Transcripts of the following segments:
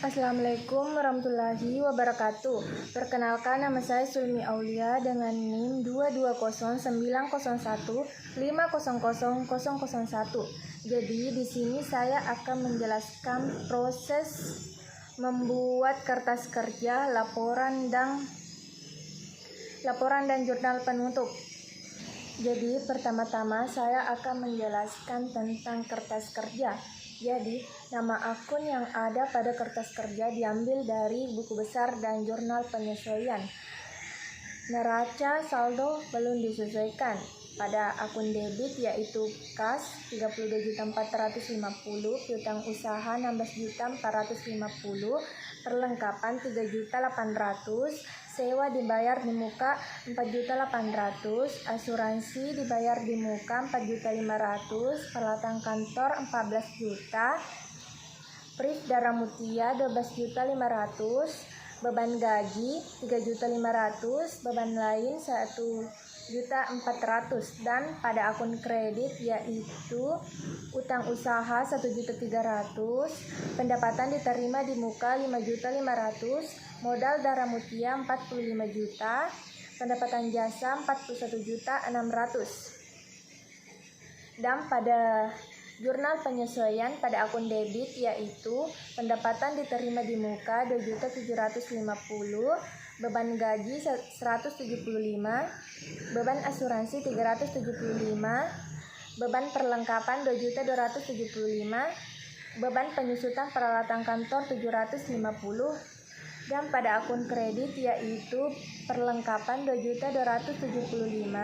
Assalamualaikum warahmatullahi wabarakatuh. Perkenalkan, nama saya Sulmi Aulia dengan NIM 2209015000001. Jadi di sini saya akan menjelaskan proses membuat kertas kerja, laporan dan jurnal penutup. Jadi pertama-tama saya akan menjelaskan tentang kertas kerja. Jadi, nama akun yang ada pada kertas kerja diambil dari buku besar dan jurnal penyesuaian. Neraca saldo belum disesuaikan. Pada akun debit yaitu kas 32.450, piutang usaha 16.450, perlengkapan 3.800, sewa dibayar di muka 4.800, asuransi dibayar di muka 4.500, peralatan kantor 14 juta, priv Darah Mutia 12.500, beban gaji 3.500, beban lain 1.400.000, dan pada akun kredit yaitu utang usaha 1.300.000, pendapatan diterima di muka 5.500.000, modal Darah Mutia 45 juta, pendapatan jasa 41.600.000. Dan pada jurnal penyesuaian pada akun debit yaitu pendapatan diterima di muka 2.750.000, beban gaji 175, beban asuransi 375, beban perlengkapan 2.275, beban penyusutan peralatan kantor 750, dan pada akun kredit yaitu perlengkapan 2.275,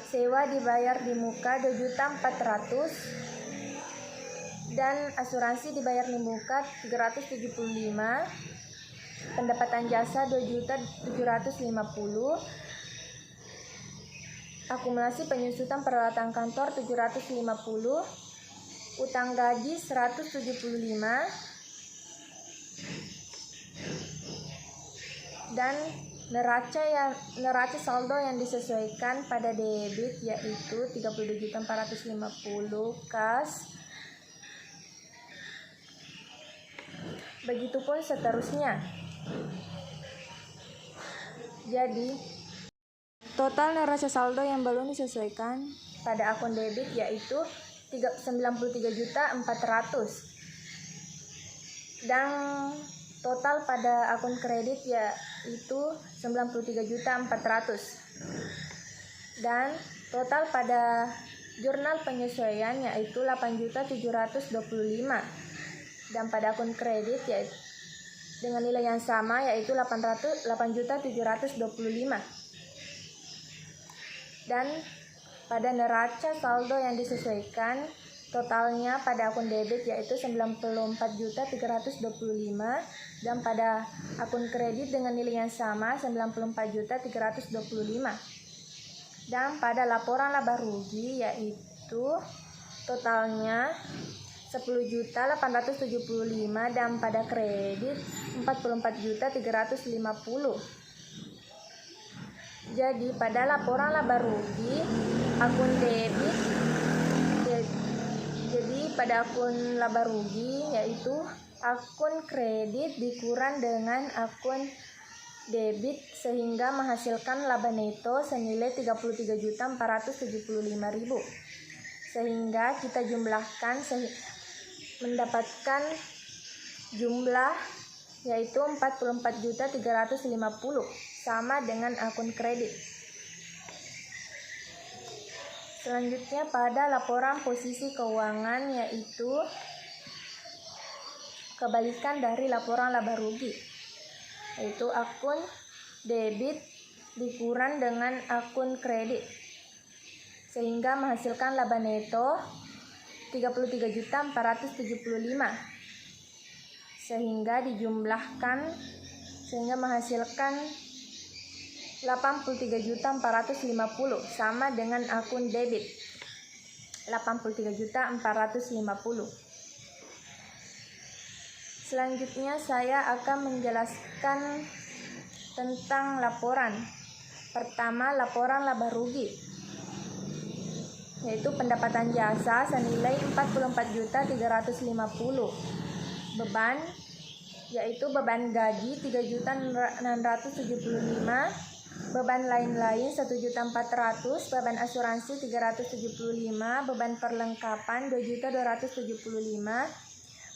sewa dibayar di muka 2.400.000, dan asuransi dibayar di muka 375, pendapatan jasa 2.750.000, akumulasi penyusutan peralatan kantor 750, utang gaji 175, dan neraca saldo yang disesuaikan pada debit yaitu 32.450 kas. Begitupun seterusnya. Jadi total neraca saldo yang belum disesuaikan pada akun debit yaitu 93.400.000, dan total pada akun kredit yaitu 93.400.000, dan total pada jurnal penyesuaian yaitu 8.725.000, dan pada akun kredit yaitu dengan nilai yang sama yaitu 8.725.000. Dan pada neraca saldo yang disesuaikan totalnya pada akun debit yaitu 94.325.000, dan pada akun kredit dengan nilai yang sama 94.325.000. Dan pada laporan laba rugi yaitu totalnya 10.875.000, dan pada kredit 44.350.000. Jadi pada laporan laba rugi akun debit, jadi pada akun laba rugi yaitu akun kredit dikurang dengan akun debit sehingga menghasilkan laba neto senilai 33.475.000. Sehingga kita jumlahkan mendapatkan jumlah yaitu 44.350 sama dengan akun kredit. Selanjutnya pada laporan posisi keuangan yaitu kebalikan dari laporan laba rugi, yaitu akun debit dikurang dengan akun kredit sehingga menghasilkan laba neto 33.475, sehingga dijumlahkan sehingga menghasilkan 83.450 sama dengan akun debit 83.450. Selanjutnya saya akan menjelaskan tentang laporan. Pertama, laporan laba rugi. yaitu pendapatan jasa senilai 44.350, beban, yaitu beban gaji 3.675, beban lain-lain 1.400.000, beban asuransi 375, beban perlengkapan 2.275,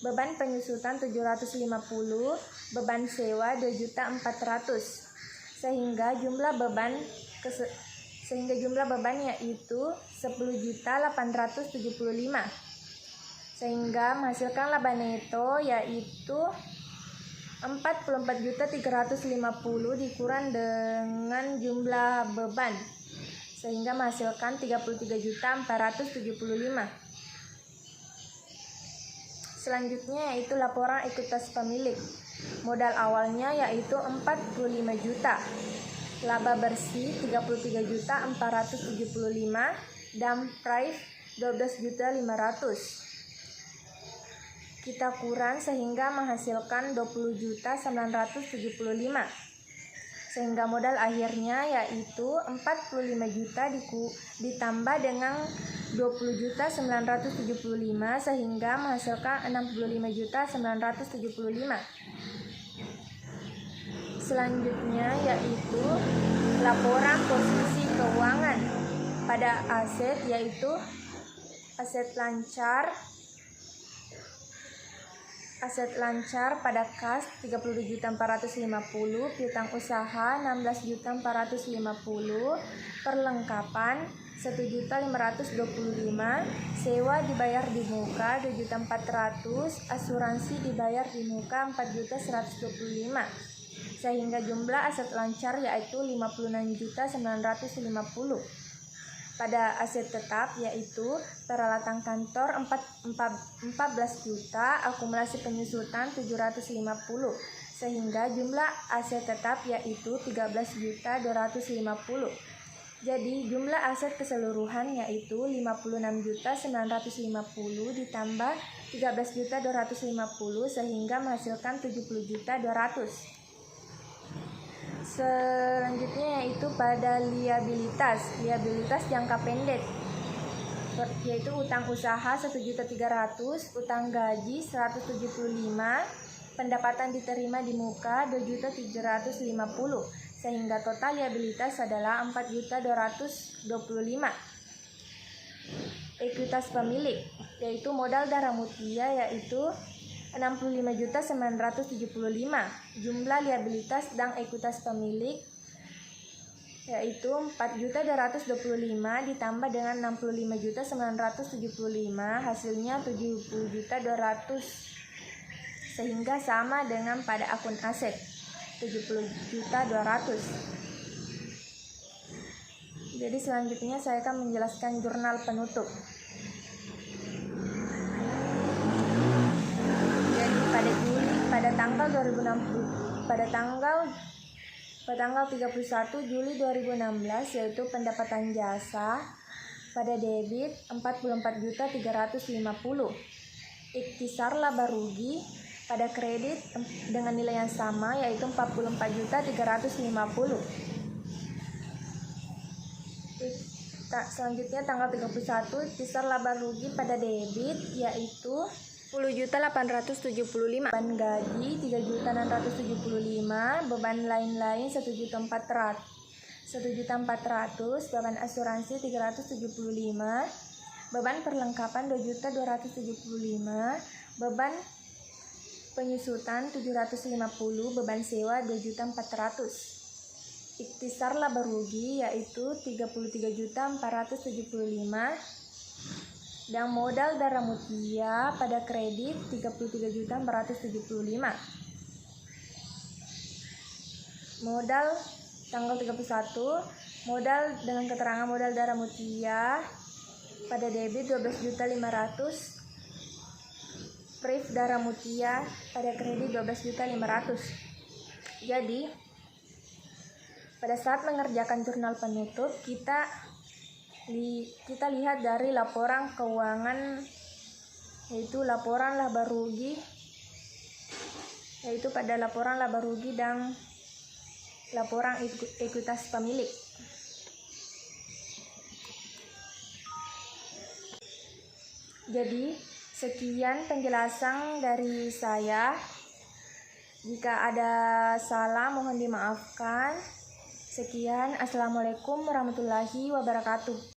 beban penyusutan 750, beban sewa 2.400.000, sehingga jumlah beban yaitu 10.875, sehingga menghasilkan laba neto yaitu 44.350 dikurang dengan jumlah beban, sehingga menghasilkan 33.475. Selanjutnya yaitu laporan ekuitas pemilik. Modal awalnya yaitu 45 juta, laba bersih 33.475, dan price 12.500. Kita kurang sehingga menghasilkan 20.975, sehingga modal akhirnya yaitu 45 juta ditambah dengan 20.975, sehingga menghasilkan 65.975. Selanjutnya yaitu laporan posisi keuangan pada aset, yaitu aset lancar pada kas 32.450, piutang usaha 16.450, perlengkapan 1.525, sewa dibayar di muka 2.400, asuransi dibayar di muka 4.125, sehingga jumlah aset lancar yaitu 56.950. Pada aset tetap yaitu peralatan kantor 14 juta, akumulasi penyusutan 750, sehingga jumlah aset tetap yaitu 13.250. Jadi jumlah aset keseluruhan yaitu 56.950 ditambah 13.250, sehingga menghasilkan 70.200. Selanjutnya yaitu pada liabilitas jangka pendek, yaitu utang usaha 1.300.000, utang gaji 175, pendapatan diterima di muka 2.750, sehingga total liabilitas adalah 4.225. Ekuitas pemilik yaitu modal darah mutia yaitu 65.975, jumlah liabilitas dan ekuitas pemilik yaitu 4.225 ditambah dengan 65.975, hasilnya 70.200, sehingga sama dengan pada akun aset 70.200. Jadi selanjutnya saya akan menjelaskan jurnal penutup. Pada tanggal 31 Juli 2016 yaitu pendapatan jasa pada debit 44.350, ikhtisar laba rugi pada kredit dengan nilai yang sama yaitu 44.350. Selanjutnya tanggal 31 ikhtisar laba rugi pada debit yaitu 10.875, beban gaji 3.675, beban lain-lain 1.400, beban asuransi 375, beban perlengkapan 2.275, beban penyusutan 750, beban sewa 2.400. Ikhtisar laba rugi yaitu 33.475, dan modal darah mutia pada kredit 33.475. Modal tanggal 31, modal dengan keterangan modal darah mutia pada debit 12.500, priv darah mutia pada kredit 12.500. Jadi pada saat mengerjakan jurnal penutup kita lihat dari laporan keuangan, yaitu laporan laba rugi, yaitu pada laporan laba rugi dan laporan ekuitas pemilik. Jadi Sekian penjelasan dari saya. Jika ada salah mohon dimaafkan. Sekian, assalamualaikum warahmatullahi wabarakatuh.